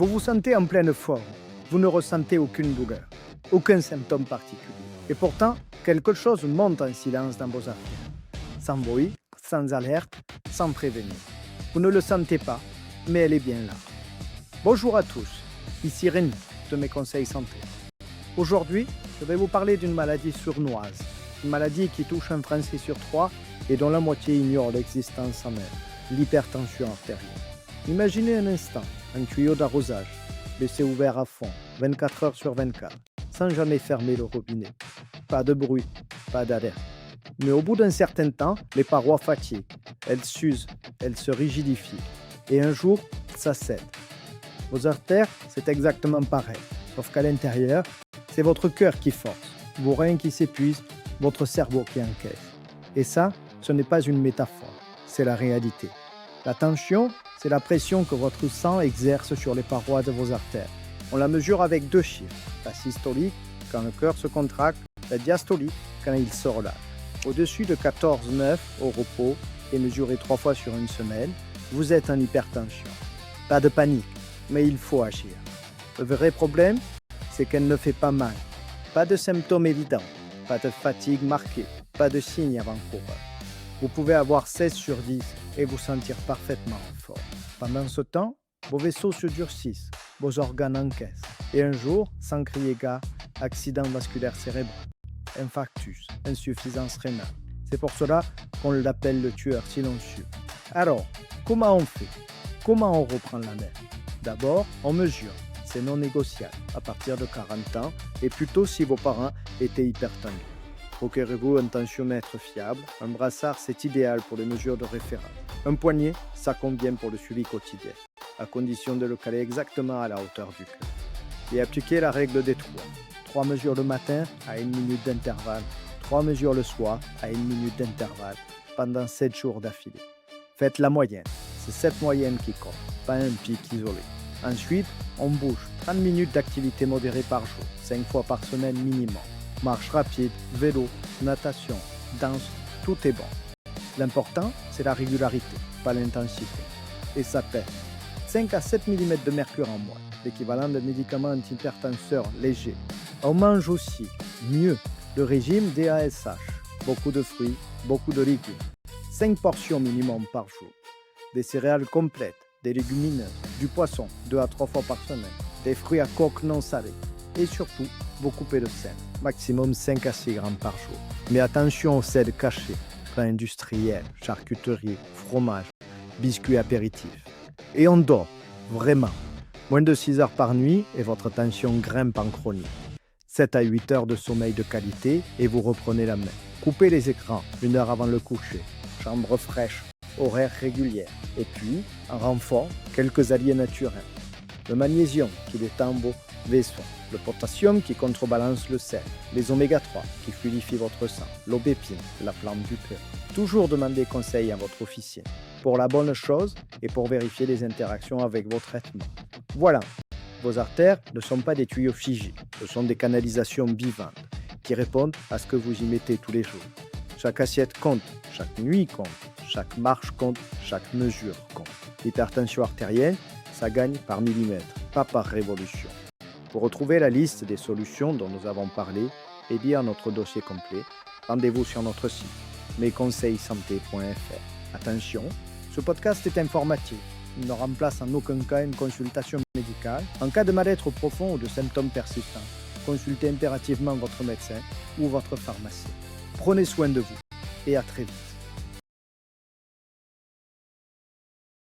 Vous vous sentez en pleine forme. Vous ne ressentez aucune douleur, aucun symptôme particulier. Et pourtant, quelque chose monte en silence dans vos artères. Sans bruit, sans alerte, sans prévenir. Vous ne le sentez pas, mais elle est bien là. Bonjour à tous, ici Rémi de Mes Conseils Santé. Aujourd'hui, je vais vous parler d'une maladie sournoise, une maladie qui touche un Français sur 3 et dont la moitié ignore l'existence en elle, l'hypertension artérielle. Imaginez un instant un tuyau d'arrosage, laissé ouvert à fond, 24 heures sur 24, sans jamais fermer le robinet. Pas de bruit, pas d'alerte. Mais au bout d'un certain temps, les parois fatiguent, elles s'usent, elles se rigidifient. Et un jour, ça cède. Vos artères, c'est exactement pareil, sauf qu'à l'intérieur, c'est votre cœur qui force, vos reins qui s'épuisent, votre cerveau qui encaisse. Et ça, ce n'est pas une métaphore, c'est la réalité. La tension, c'est la pression que votre sang exerce sur les parois de vos artères. On la mesure avec 2 chiffres, la systolique, quand le cœur se contracte, la diastolique, quand il se relâche. Au-dessus de 14,9 au repos et mesuré 3 fois sur une semaine, vous êtes en hypertension. Pas de panique, mais il faut agir. Le vrai problème, c'est qu'elle ne fait pas mal. Pas de symptômes évidents, pas de fatigue marquée, pas de signes avant-coureurs. Vous pouvez avoir 16 sur 10 et vous sentir parfaitement en forme. Pendant ce temps, vos vaisseaux se durcissent, vos organes encaissent. Et un jour, sans crier gare, accident vasculaire cérébral, infarctus, insuffisance rénale. C'est pour cela qu'on l'appelle le tueur silencieux. Alors, comment on fait? Comment on reprend la main? D'abord, on mesure. C'est non négociable à partir de 40 ans et plutôt si vos parents étaient hypertendus. Procurez-vous un tensiomètre fiable. Un brassard, c'est idéal pour les mesures de référence. Un poignet, ça convient pour le suivi quotidien, à condition de le caler exactement à la hauteur du cœur. Et appliquez la règle des 3. 3 mesures le matin à 1 minute d'intervalle, 3 mesures le soir à 1 minute d'intervalle, pendant 7 jours d'affilée. Faites la moyenne. C'est cette moyenne qui compte, pas un pic isolé. Ensuite, on bouge. 30 minutes d'activité modérée par jour, 5 fois par semaine minimum. Marche rapide, vélo, natation, danse, tout est bon. L'important, c'est la régularité, pas l'intensité. Et ça pèse. 5 à 7 mm de mercure en moins, l'équivalent de médicaments antihypertenseurs légers. On mange aussi, mieux, le régime DASH. Beaucoup de fruits, beaucoup de légumes. 5 portions minimum par jour. Des céréales complètes, des légumineuses, du poisson 2 à 3 fois par semaine, des fruits à coque non salés. Et surtout, vous coupez de sel, maximum 5 à 6 grammes par jour. Mais attention au sel caché, pain industriel, charcuterie, fromage, biscuits apéritifs. Et on dort, vraiment. Moins de 6 heures par nuit et votre tension grimpe en chronique. 7 à 8 heures de sommeil de qualité et vous reprenez la main. Coupez les écrans 1 heure avant le coucher. Chambre fraîche, horaire régulière. Et puis, en renfort, quelques alliés naturels. Le magnésium qui détend vos vaisseaux, le potassium qui contrebalance le sel, les oméga 3 qui fluidifient votre sang, l'aubépine, la plante du cœur. Toujours demandez conseil à votre officier pour la bonne chose et pour vérifier les interactions avec vos traitements. Voilà, vos artères ne sont pas des tuyaux figés, ce sont des canalisations vivantes qui répondent à ce que vous y mettez tous les jours. Chaque assiette compte, chaque nuit compte, chaque marche compte, chaque mesure compte. L'hypertension artérielle, ça gagne par millimètre, pas par révolution. Pour retrouver la liste des solutions dont nous avons parlé et lire notre dossier complet, rendez-vous sur notre site mesconseilssanté.fr. Attention, ce podcast est informatif. Il ne remplace en aucun cas une consultation médicale. En cas de mal-être profond ou de symptômes persistants, consultez impérativement votre médecin ou votre pharmacien. Prenez soin de vous et à très vite.